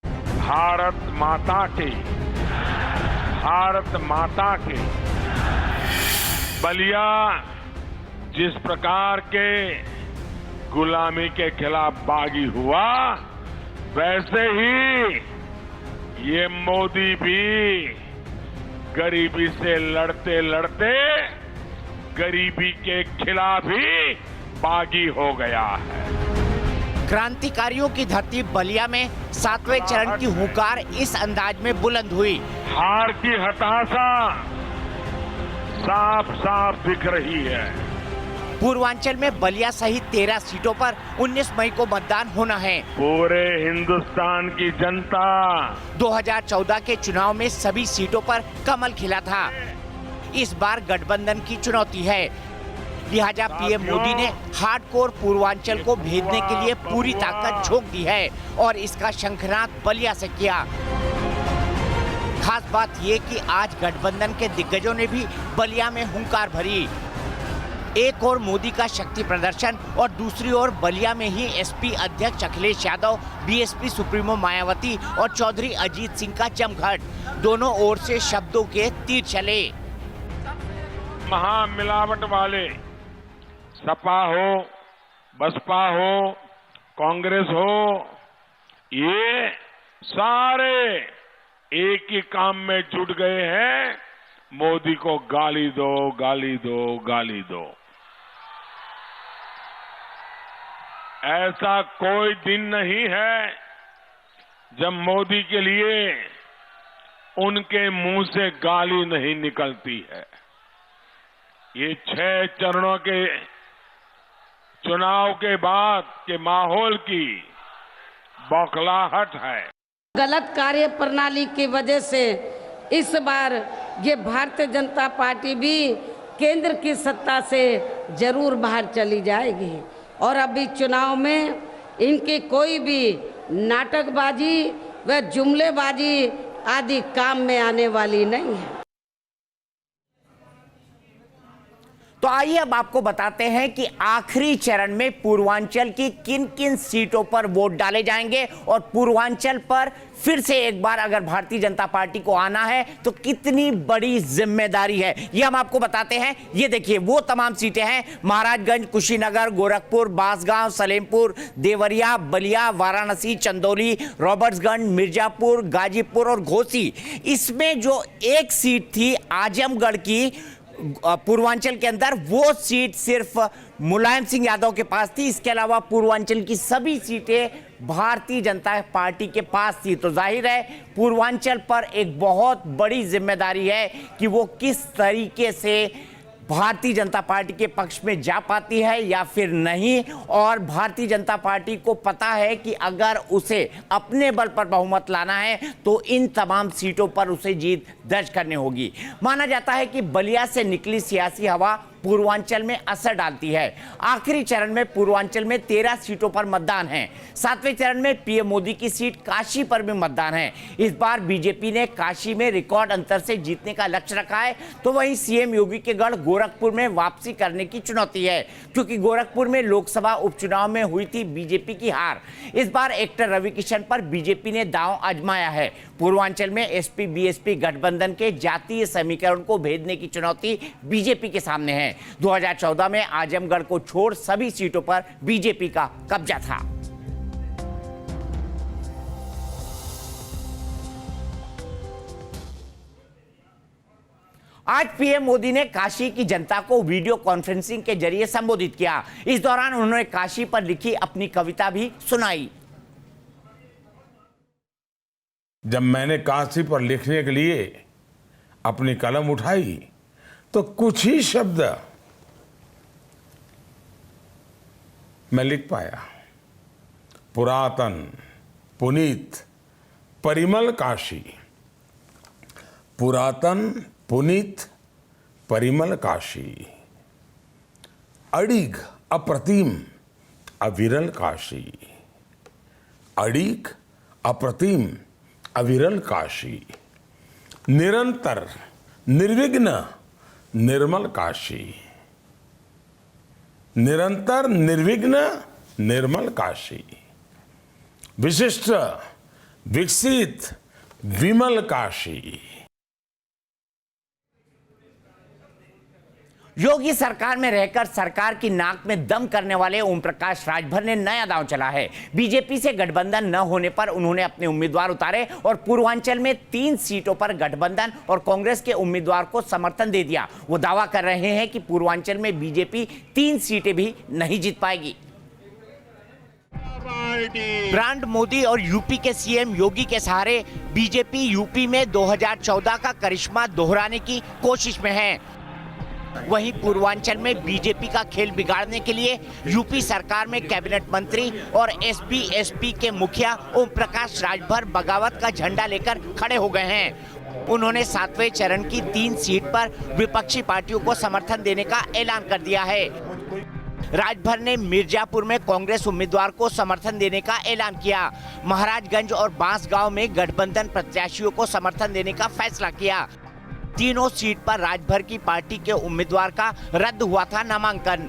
भारत माता के बलिया जिस प्रकार के गुलामी के खिलाफ बागी हुआ, वैसे ही ये मोदी भी गरीबी से लड़ते लड़ते गरीबी के खिलाफ ही बागी हो गया है। क्रांतिकारियों की धरती बलिया में 7वें चरण की हुंकार इस अंदाज में बुलंद हुई। हार की हताशा साफ साफ दिख रही है। पूर्वांचल में बलिया सहित 13 सीटों पर 19 मई को मतदान होना है। पूरे हिंदुस्तान की जनता 2014 के चुनाव में सभी सीटों पर कमल खिला था। इस बार गठबंधन की चुनौती है, लिहाजा पीएम मोदी ने हार्डकोर पूर्वांचल को भेदने के लिए पूरी ताकत झोंक दी है और इसका शंखनाद बलिया से किया। खास बात ये कि आज गठबंधन के दिग्गजों ने भी बलिया में हुंकार भरी। एक ओर मोदी का शक्ति प्रदर्शन और दूसरी ओर बलिया में ही एसपी अध्यक्ष अखिलेश यादव, बीएसपी सुप्रीमो मायावती और चौधरी अजीत सिंह का जमघट। दोनों ओर से शब्दों के तीर चले। महामिलावट वाले सपा हो, बसपा हो, कांग्रेस हो, ये सारे एक ही काम में जुट गए हैं, मोदी को गाली दो, गाली दो, गाली दो। ऐसा कोई दिन नहीं है जब मोदी के लिए उनके मुंह से गाली नहीं निकलती है। ये 6 चरणों के चुनाव के बाद के माहौल की बौखलाहट है। गलत कार्य प्रणाली की वजह से इस बार ये भारतीय जनता पार्टी भी केंद्र की सत्ता से जरूर बाहर चली जाएगी और अभी चुनाव में इनकी कोई भी नाटकबाजी व जुमलेबाजी आदि काम में आने वाली नहीं है। तो आइए अब आपको बताते हैं कि आखिरी चरण में पूर्वांचल की किन किन सीटों पर वोट डाले जाएंगे और पूर्वांचल पर फिर से एक बार अगर भारतीय जनता पार्टी को आना है तो कितनी बड़ी जिम्मेदारी है, ये हम आपको बताते हैं। ये देखिए वो तमाम सीटें हैं, महाराजगंज, कुशीनगर, गोरखपुर, बांसगांव, सलेमपुर, देवरिया, बलिया, वाराणसी, चंदौली, रॉबर्ट्सगंज, मिर्जापुर, गाजीपुर और घोसी। इसमें जो एक सीट थी आजमगढ़ की पूर्वांचल के अंदर, वो सीट सिर्फ मुलायम सिंह यादव के पास थी। इसके अलावा पूर्वांचल की सभी सीटें भारतीय जनता पार्टी के पास थी। तो जाहिर है पूर्वांचल पर एक बहुत बड़ी जिम्मेदारी है कि वो किस तरीके से भारतीय जनता पार्टी के पक्ष में जा पाती है या फिर नहीं। और भारतीय जनता पार्टी को पता है कि अगर उसे अपने बल पर बहुमत लाना है तो इन तमाम सीटों पर उसे जीत दर्ज करनी होगी। माना जाता है कि बलिया से निकली सियासी हवा पूर्वांचल में असर डालती है। आखिरी चरण में पूर्वांचल में 13 सीटों पर मतदान है। 7वें चरण में पीएम मोदी की सीट काशी पर भी मतदान है। इस बार बीजेपी ने काशी में रिकॉर्ड अंतर से जीतने का लक्ष्य रखा है, तो वहीं सीएम योगी के गढ़ गोरखपुर में वापसी करने की चुनौती है, क्योंकि गोरखपुर में लोकसभा उपचुनाव में हुई थी बीजेपी की हार। इस बार एक्टर रवि किशन पर बीजेपी ने दांव आजमाया है। पूर्वांचल में एसपी बीएसपी गठबंधन के जातीय समीकरण को भेदने की चुनौती बीजेपी के सामने है। 2014 में आजमगढ़ को छोड़ सभी सीटों पर बीजेपी का कब्जा था। आज पीएम मोदी ने काशी की जनता को वीडियो कॉन्फ्रेंसिंग के जरिए संबोधित किया। इस दौरान उन्होंने काशी पर लिखी अपनी कविता भी सुनाई। जब मैंने काशी पर लिखने के लिए अपनी कलम उठाई तो कुछ ही शब्द मैं लिख पाया। पुरातन, पुनीत, परिमल काशी। पुरातन, पुनीत, परिमल काशी। अड़िग, अप्रतिम, अविरल काशी। अड़िग, अप्रतिम, अविरल काशी। निरंतर, निर्विघ्न, निर्मल काशी। निरंतर, निर्विघ्न, निर्मल काशी। विशिष्ट, विकसित, विमल काशी। योगी सरकार में रहकर सरकार की नाक में दम करने वाले ओम प्रकाश राजभर ने नया दांव चला है। बीजेपी से गठबंधन न होने पर उन्होंने अपने उम्मीदवार उतारे और पूर्वांचल में 3 सीटों पर गठबंधन और कांग्रेस के उम्मीदवार को समर्थन दे दिया। वो दावा कर रहे हैं कि पूर्वांचल में बीजेपी 3 सीटें भी नहीं जीत पाएगी। ब्रांड मोदी और यूपी के सीएम योगी के सहारे बीजेपी यूपी में 2014 का करिश्मा दोहराने की कोशिश में है। वहीं पूर्वांचल में बीजेपी का खेल बिगाड़ने के लिए यूपी सरकार में कैबिनेट मंत्री और एसपी के मुखिया ओम प्रकाश राजभर बगावत का झंडा लेकर खड़े हो गए हैं। उन्होंने 7वें चरण की 3 सीट पर विपक्षी पार्टियों को समर्थन देने का ऐलान कर दिया है। राजभर ने मिर्जापुर में कांग्रेस उम्मीदवार को समर्थन देने का ऐलान किया। महाराजगंज और बांसगांव में गठबंधन प्रत्याशियों को समर्थन देने का फैसला किया। तीनों सीट पर राजभर की पार्टी के उम्मीदवार का रद्द हुआ था नामांकन।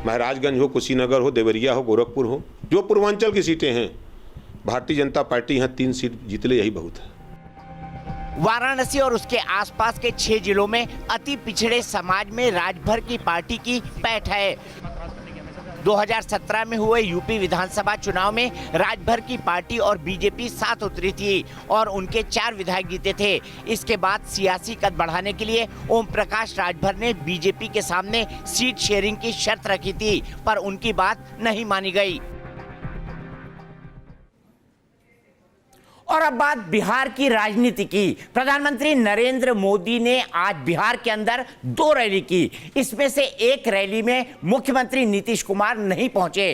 महाराजगंज हो, कुशीनगर हो, देवरिया हो, गोरखपुर हो, जो पूर्वांचल की सीटें हैं, भारतीय जनता पार्टी यहाँ 3 सीट जीत ले, यही बहुत है। वाराणसी और उसके आसपास के 6 जिलों में अति पिछड़े समाज में राजभर की पार्टी की पैठ है। 2017 में हुए यूपी विधानसभा चुनाव में राजभर की पार्टी और बीजेपी साथ उतरी थी और उनके 4 विधायक जीते थे। इसके बाद सियासी कद बढ़ाने के लिए ओम प्रकाश राजभर ने बीजेपी के सामने सीट शेयरिंग की शर्त रखी थी, पर उनकी बात नहीं मानी गई। और अब बात बिहार की राजनीति की। प्रधानमंत्री नरेंद्र मोदी ने आज बिहार के अंदर 2 रैली की। इसमें से एक रैली में मुख्यमंत्री नीतीश कुमार नहीं पहुंचे।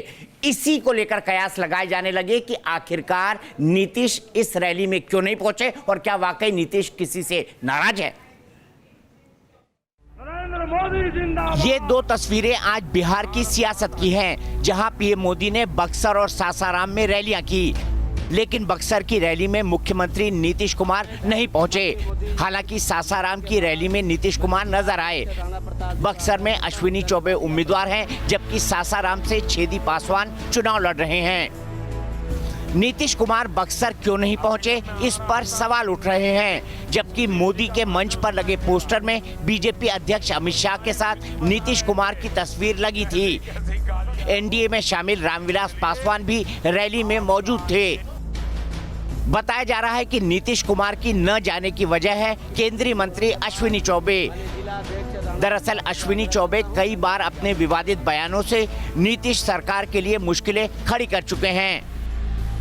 इसी को लेकर कयास लगाए जाने लगे कि आखिरकार नीतीश इस रैली में क्यों नहीं पहुंचे और क्या वाकई नीतीश किसी से नाराज है। ये 2 तस्वीरें आज बिहार की सियासत की हैं, जहां पीएम मोदी ने बक्सर और सासाराम में रैलियां की। लेकिन बक्सर की रैली में मुख्यमंत्री नीतीश कुमार नहीं पहुंचे। हालांकि सासाराम की रैली में नीतीश कुमार नजर आए। बक्सर में अश्विनी चौबे उम्मीदवार हैं, जबकि सासाराम से छेदी पासवान चुनाव लड़ रहे हैं। नीतीश कुमार बक्सर क्यों नहीं पहुंचे, इस पर सवाल उठ रहे हैं। जबकि मोदी के मंच पर लगे पोस्टर में बीजेपी अध्यक्ष अमित शाह के साथ नीतीश कुमार की तस्वीर लगी थी। एनडीए में शामिल रामविलास पासवान भी रैली में मौजूद थे। बताया जा रहा है कि नीतीश कुमार की न जाने की वजह है केंद्रीय मंत्री अश्विनी चौबे। दरअसल अश्विनी चौबे कई बार अपने विवादित बयानों से नीतीश सरकार के लिए मुश्किलें खड़ी कर चुके हैं।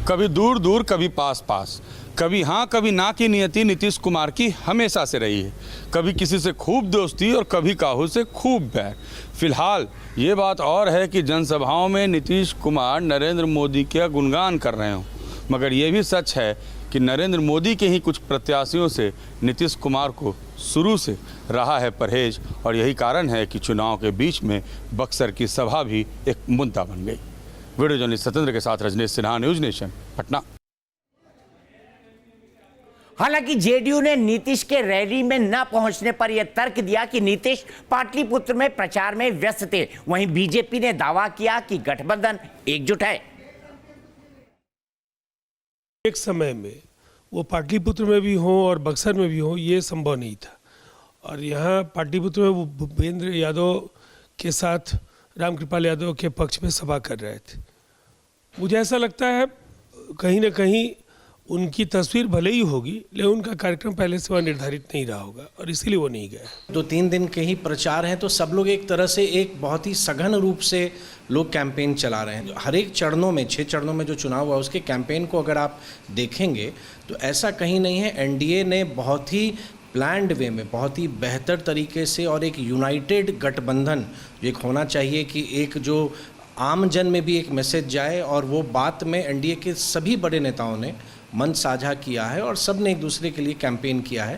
कभी दूर दूर, कभी पास पास, कभी हाँ कभी ना की नियति नीतीश कुमार की हमेशा से रही है। कभी किसी से खूब दोस्ती और कभी काहू से खूब बैर। फिलहाल ये बात और है कि जनसभाओं में नीतीश कुमार नरेंद्र मोदी का गुणगान कर रहे हों, मगर ये भी सच है कि नरेंद्र मोदी के ही कुछ प्रत्याशियों से नीतीश कुमार को शुरू से रहा है परहेज, और यही कारण है कि चुनाव के बीच में बक्सर की सभा भी एक मुद्दा बन गई। वीडियो जर्नलिस्ट सत्येंद्र के साथ रजनीश सिन्हा, न्यूज नेशन, पटना। हालांकि जेडीयू ने नीतीश के रैली में न पहुंचने पर यह तर्क दिया कि नीतीश पाटलिपुत्र में प्रचार में व्यस्त थे। वहीं बीजेपी ने दावा किया कि गठबंधन एकजुट है। एक समय में वो पाटलिपुत्र में भी हो और बक्सर में भी हो, ये संभव नहीं था। और यहाँ पाटलिपुत्र में वो भूपेंद्र यादव के साथ रामकृपाल यादव के पक्ष में सभा कर रहे थे। मुझे ऐसा लगता है कहीं ना कहीं उनकी तस्वीर भले ही होगी, लेकिन उनका कार्यक्रम पहले से वहाँ निर्धारित नहीं रहा होगा और इसीलिए वो नहीं गए। 2-3 दिन के ही प्रचार हैं, तो सब लोग एक तरह से एक बहुत ही सघन रूप से लोग कैंपेन चला रहे हैं। हर एक चरणों में, 6 चरणों में जो चुनाव हुआ उसके कैंपेन को अगर आप देखेंगे तो ऐसा कहीं नहीं है। एनडीए ने बहुत ही प्लान्ड वे में, बहुत ही बेहतर तरीके से और एक यूनाइटेड गठबंधन जो एक होना चाहिए कि एक जो आम जन में भी एक मैसेज जाए, और वो बात में एनडीए के सभी बड़े नेताओं ने मन साझा किया है और सब ने एक दूसरे के लिए कैंपेन किया है।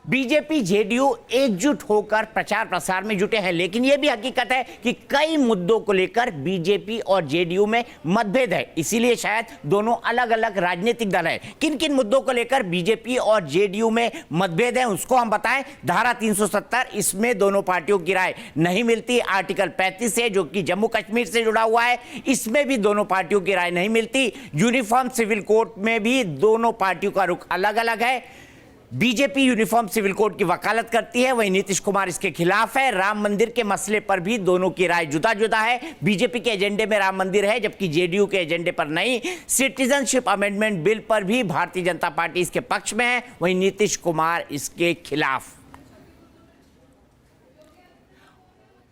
बीजेपी जेडीयू एकजुट होकर प्रचार प्रसार में जुटे हैं, लेकिन यह भी हकीकत है कि कई मुद्दों को लेकर बीजेपी और जेडीयू में मतभेद है। इसीलिए शायद दोनों अलग अलग राजनीतिक दल हैं। किन किन मुद्दों को लेकर बीजेपी और जेडीयू में मतभेद है उसको हम बताएं। धारा 370, इसमें दोनों पार्टियों की राय नहीं मिलती। आर्टिकल 35 है जो कि जम्मू कश्मीर से जुड़ा हुआ है, इसमें भी दोनों पार्टियों की राय नहीं मिलती। यूनिफॉर्म सिविल कोड में भी दोनों पार्टियों का रुख अलग अलग है। बीजेपी यूनिफॉर्म सिविल कोड की वकालत करती है, वहीं नीतीश कुमार इसके खिलाफ है। राम मंदिर के मसले पर भी दोनों की राय जुदा जुदा है। बीजेपी के एजेंडे में राम मंदिर है, जबकि जेडीयू के एजेंडे पर नहीं। सिटीजनशिप अमेंडमेंट बिल पर भी भारतीय जनता पार्टी इसके पक्ष में है, वहीं नीतीश कुमार इसके खिलाफ।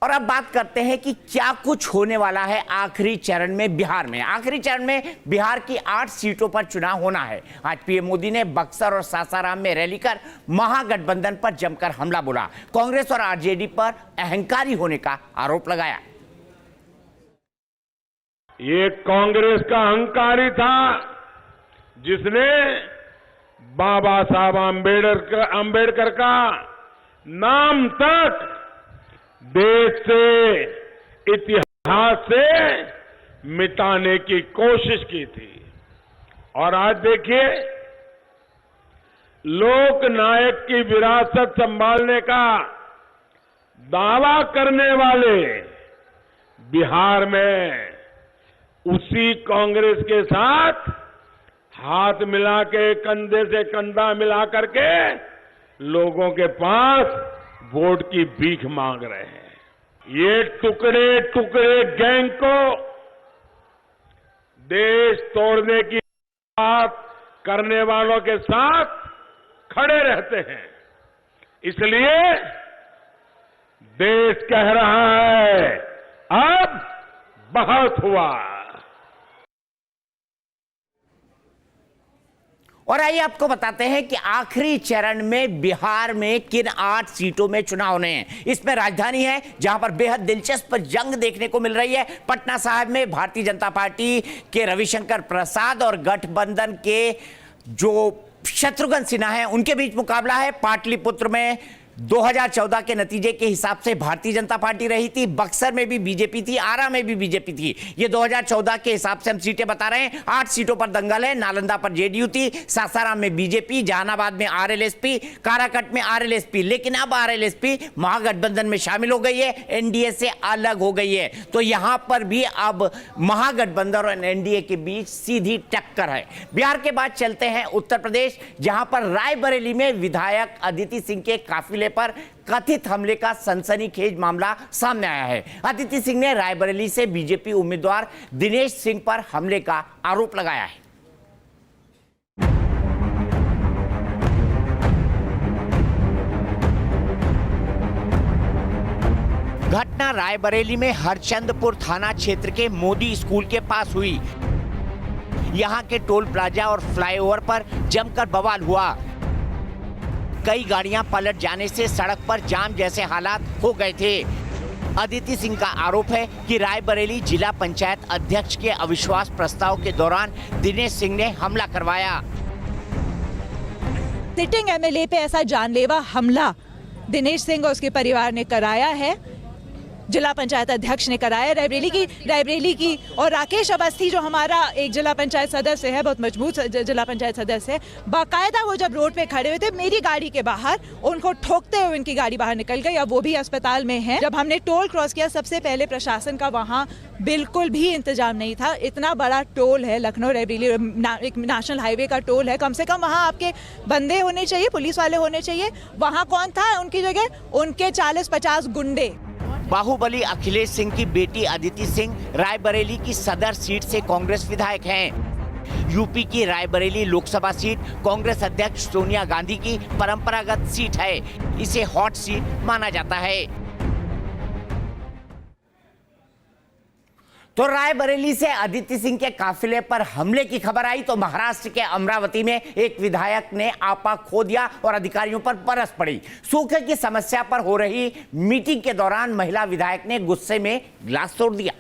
और अब बात करते हैं कि क्या कुछ होने वाला है आखिरी चरण में बिहार में। आखिरी चरण में बिहार की 8 सीटों पर चुनाव होना है। आज पीएम मोदी ने बक्सर और सासाराम में रैली कर महागठबंधन पर जमकर हमला बोला। कांग्रेस और आरजेडी पर अहंकारी होने का आरोप लगाया। ये कांग्रेस का अहंकारी था जिसने बाबा साहब आंबेडकर का नाम तक देश से, इतिहास से मिटाने की कोशिश की थी। और आज देखिए, लोकनायक की विरासत संभालने का दावा करने वाले बिहार में उसी कांग्रेस के साथ हाथ मिला के, कंधे से कंधा मिला करके लोगों के पास वोट की भीख मांग रहे हैं। ये टुकड़े टुकड़े गैंग को देश तोड़ने की बात करने वालों के साथ खड़े रहते हैं। इसलिए देश कह रहा है अब बहुत हुआ। और आइए आपको बताते हैं कि आखिरी चरण में बिहार में किन 8 सीटों में चुनाव होने हैं। इसमें राजधानी है जहां पर बेहद दिलचस्प जंग देखने को मिल रही है। पटना साहिब में भारतीय जनता पार्टी के रविशंकर प्रसाद और गठबंधन के जो शत्रुघ्न सिन्हा हैं उनके बीच मुकाबला है। पाटलिपुत्र में 2014 के नतीजे के हिसाब से भारतीय जनता पार्टी रही थी, बक्सर में भी बीजेपी थी, आरा में भी बीजेपी थी। ये 2014 के हिसाब से हम सीटें बता रहे हैं। 8 सीटों पर दंगल है। नालंदा पर जेडीयू थी, सासाराम में बीजेपी, जहानाबाद में आरएलएसपी, काराकट में आरएलएसपी। लेकिन अब आरएलएसपी महागठबंधन में शामिल हो गई है, एनडीए से अलग हो गई है। तो यहां पर भी अब महागठबंधन और एनडीए के बीच सीधी टक्कर है। बिहार के बाद चलते हैं उत्तर प्रदेश, जहां पर रायबरेली में विधायक अदिति सिंह के काफिले पर कथित हमले का सनसनीखेज मामला सामने आया है। अदिति सिंह ने रायबरेली से बीजेपी उम्मीदवार दिनेश सिंह पर हमले का आरोप लगाया है। घटना रायबरेली में हरचंदपुर थाना क्षेत्र के मोदी स्कूल के पास हुई। यहां के टोल प्लाजा और फ्लाईओवर पर जमकर बवाल हुआ। कई गाड़ियां पलट जाने से सड़क पर जाम जैसे हालात हो गए थे। अदिति सिंह का आरोप है कि रायबरेली जिला पंचायत अध्यक्ष के अविश्वास प्रस्ताव के दौरान दिनेश सिंह ने हमला करवाया। सिटिंग एमएलए पे ऐसा जानलेवा हमला दिनेश सिंह और उसके परिवार ने कराया है, जिला पंचायत अध्यक्ष ने कराया रायबरेली की। और राकेश अवस्थी जो हमारा एक जिला पंचायत सदस्य है, बहुत मजबूत जिला पंचायत सदस्य है, बाकायदा वो जब रोड पे खड़े हुए थे मेरी गाड़ी के बाहर, उनको ठोकते हुए उनकी गाड़ी बाहर निकल गई। अब वो भी अस्पताल में है। जब हमने टोल क्रॉस किया, सबसे पहले प्रशासन का वहाँ बिल्कुल भी इंतजाम नहीं था। इतना बड़ा टोल है लखनऊ रायबरेली, एक नेशनल हाईवे का टोल है, कम से कम वहाँ आपके बंदे होने चाहिए, पुलिस वाले होने चाहिए। वहाँ कौन था उनकी जगह? उनके 40-50 गुंडे। बाहुबली अखिलेश सिंह की बेटी अदिति सिंह रायबरेली की सदर सीट से कांग्रेस विधायक हैं। यूपी की रायबरेली लोकसभा सीट कांग्रेस अध्यक्ष सोनिया गांधी की परंपरागत सीट है। इसे हॉट सीट माना जाता है। तो रायबरेली से अदिति सिंह के काफिले पर हमले की खबर आई तो महाराष्ट्र के अमरावती में एक विधायक ने आपा खो दिया और अधिकारियों पर बरस पड़ी। सूखे की समस्या पर हो रही मीटिंग के दौरान महिला विधायक ने गुस्से में गिलास तोड़ दिया।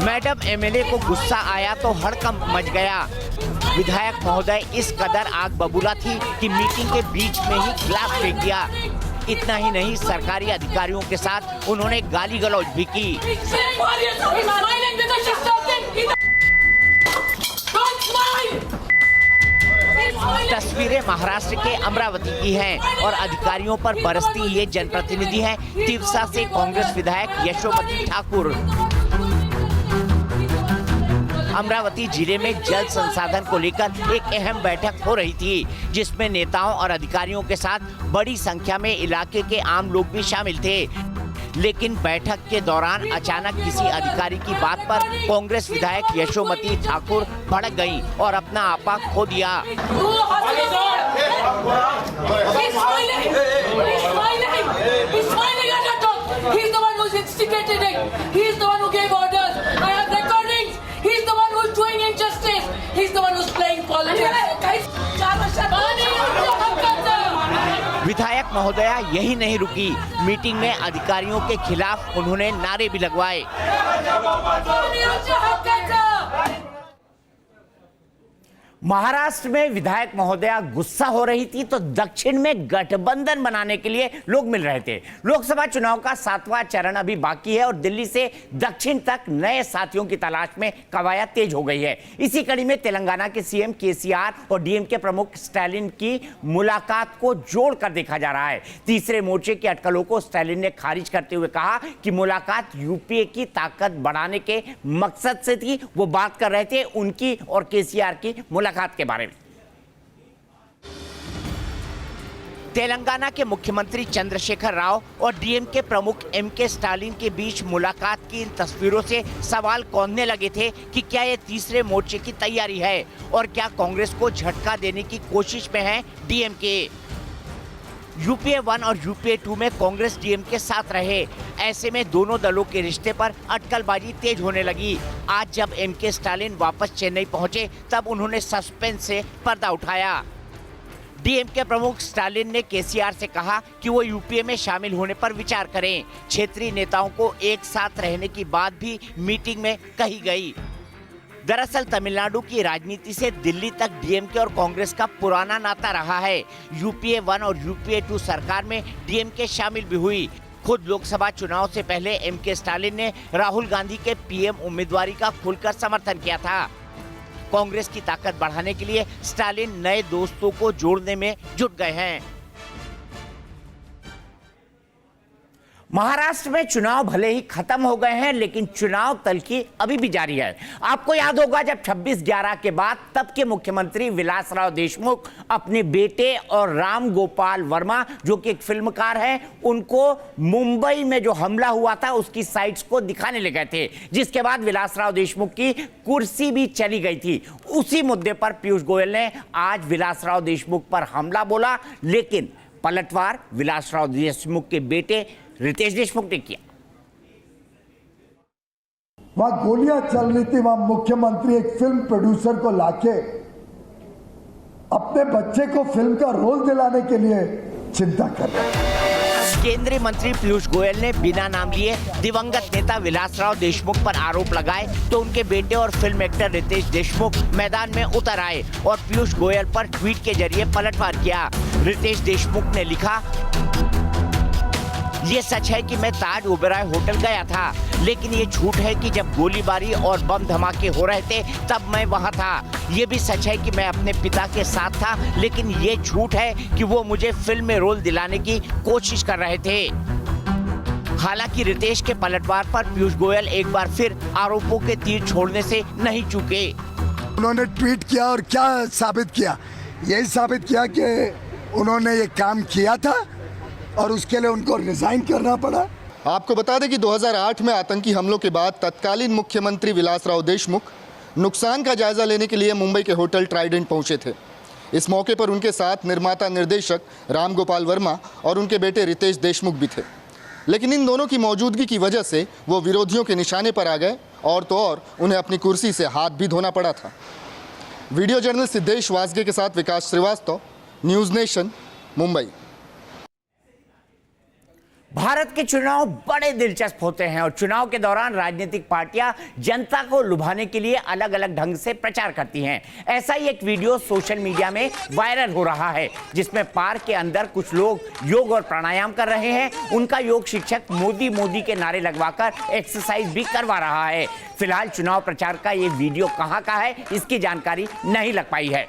मैडम एमएलए को गुस्सा आया तो हड़कंप मच गया। विधायक महोदय इस कदर आग बबूला थी कि मीटिंग के बीच में ही गिलास फेंक दिया। इतना ही नहीं, सरकारी अधिकारियों के साथ उन्होंने गाली गलौज भी की। तस्वीरें महाराष्ट्र के अमरावती की हैं और अधिकारियों पर बरसती ये जनप्रतिनिधि हैं तिवसा से कांग्रेस विधायक यशोमती ठाकुर। अमरावती जिले में जल संसाधन को लेकर एक अहम बैठक हो रही थी, जिसमें नेताओं और अधिकारियों के साथ बड़ी संख्या में इलाके के आम लोग भी शामिल थे। लेकिन बैठक के दौरान अचानक किसी अधिकारी की बात पर कांग्रेस विधायक यशोमती ठाकुर भड़क गई और अपना आपा खो दिया। विधायक महोदया यही नहीं रुकी, मीटिंग में अधिकारियों के खिलाफ उन्होंने नारे भी लगवाए। महाराष्ट्र में विधायक महोदया गुस्सा हो रही थी तो दक्षिण में गठबंधन बनाने के लिए लोग मिल रहे थे। लोकसभा चुनाव का 7वां चरण अभी बाकी है और दिल्ली से दक्षिण तक नए साथियों की तलाश में कवायद तेज हो गई है। इसी कड़ी में तेलंगाना के सीएम केसीआर और डीएमके प्रमुख स्टालिन की मुलाकात को जोड़कर देखा जा रहा है। तीसरे मोर्चे की अटकलों को स्टालिन ने खारिज करते हुए कहा कि मुलाकात यूपीए की ताकत बढ़ाने के मकसद से थी। वो बात कर रहे थे उनकी और केसीआर की मुलाकात के बारे में। तेलंगाना के मुख्यमंत्री चंद्रशेखर राव और डीएमके प्रमुख एमके स्टालिन के बीच मुलाकात की इन तस्वीरों से सवाल कौंधने लगे थे कि क्या ये तीसरे मोर्चे की तैयारी है और क्या कांग्रेस को झटका देने की कोशिश में है डीएमके। यूपीए 1 और यूपीए 2 में कांग्रेस डीएमके साथ रहे। ऐसे में दोनों दलों के रिश्ते पर अटकलबाजी तेज होने लगी। आज जब एमके स्टालिन वापस चेन्नई पहुंचे तब उन्होंने सस्पेंस से पर्दा उठाया। डीएमके प्रमुख स्टालिन ने केसीआर से कहा कि वो यूपीए में शामिल होने पर विचार करें। क्षेत्रीय नेताओं को एक साथ रहने की बात भी मीटिंग में कही गई। दरअसल तमिलनाडु की राजनीति से दिल्ली तक डीएमके और कांग्रेस का पुराना नाता रहा है। यूपीए 1 और यूपीए 2 सरकार में डीएमके शामिल भी हुई। खुद लोकसभा चुनाव से पहले एमके स्टालिन ने राहुल गांधी के पीएम उम्मीदवारी का खुलकर समर्थन किया था। कांग्रेस की ताकत बढ़ाने के लिए स्टालिन नए दोस्तों को जोड़ने में जुट गए हैं। महाराष्ट्र में चुनाव भले ही खत्म हो गए हैं, लेकिन चुनाव तल्खी अभी भी जारी है। आपको याद होगा जब 26/11 के बाद तब के मुख्यमंत्री विलासराव देशमुख अपने बेटे और राम गोपाल वर्मा, जो कि एक फिल्मकार हैं, उनको मुंबई में जो हमला हुआ था उसकी साइट्स को दिखाने ले गए थे, जिसके बाद विलासराव देशमुख की कुर्सी भी चली गई थी। उसी मुद्दे पर पीयूष गोयल ने आज विलासराव देशमुख पर हमला बोला, लेकिन पलटवार विलासराव देशमुख के बेटे रितेश देशमुख ने किया। वहां गोलियां चल रही थी, वहां मुख्यमंत्री एक फिल्म प्रोड्यूसर को लाके अपने बच्चे को फिल्म का रोल दिलाने के लिए चिंता कर रहे हैं। केंद्रीय मंत्री पीयूष गोयल ने बिना नाम लिए दिवंगत नेता विलासराव देशमुख पर आरोप लगाए तो उनके बेटे और फिल्म एक्टर रितेश देशमुख मैदान में उतर आए और पीयूष गोयल पर ट्वीट के जरिए पलटवार किया। रितेश देशमुख ने लिखा, ये सच है कि मैं ताज ओबेरॉय होटल गया था, लेकिन ये झूठ है कि जब गोलीबारी और बम धमाके हो रहे थे तब मैं वहां था। ये भी सच है कि मैं अपने पिता के साथ था, लेकिन ये झूठ है कि वो मुझे फिल्म में रोल दिलाने की कोशिश कर रहे थे। हालांकि रितेश के पलटवार पर पीयूष गोयल एक बार फिर आरोपों के तीर छोड़ने से नहीं चूके। उन्होंने ट्वीट किया और क्या साबित किया? यही साबित किया कि उन्होंने ये काम किया था और उसके लिए उनको रिजाइन करना पड़ा। आपको बता दें कि 2008 में आतंकी हमलों के बाद तत्कालीन मुख्यमंत्री विलासराव देशमुख नुकसान का जायजा लेने के लिए मुंबई के होटल ट्राइडेंट पहुंचे थे। इस मौके पर उनके साथ निर्माता निर्देशक राम गोपाल वर्मा और उनके बेटे रितेश देशमुख भी थे, लेकिन इन दोनों की मौजूदगी की वजह से वो विरोधियों के निशाने पर आ गए और तो और उन्हें अपनी कुर्सी से हाथ भी धोना पड़ा था। वीडियो जर्नलिस्ट सिद्धेश वासगे के साथ विकास श्रीवास्तव, न्यूज़ नेशन, मुंबई। भारत के चुनाव बड़े दिलचस्प होते हैं और चुनाव के दौरान राजनीतिक पार्टियां जनता को लुभाने के लिए अलग अलग ढंग से प्रचार करती हैं। ऐसा ही एक वीडियो सोशल मीडिया में वायरल हो रहा है, जिसमें पार्क के अंदर कुछ लोग योग और प्राणायाम कर रहे हैं। उनका योग शिक्षक मोदी मोदी के नारे लगवाकर एक्सरसाइज भी करवा रहा है। फिलहाल चुनाव प्रचार का ये वीडियो कहां का है, इसकी जानकारी नहीं लग पाई है।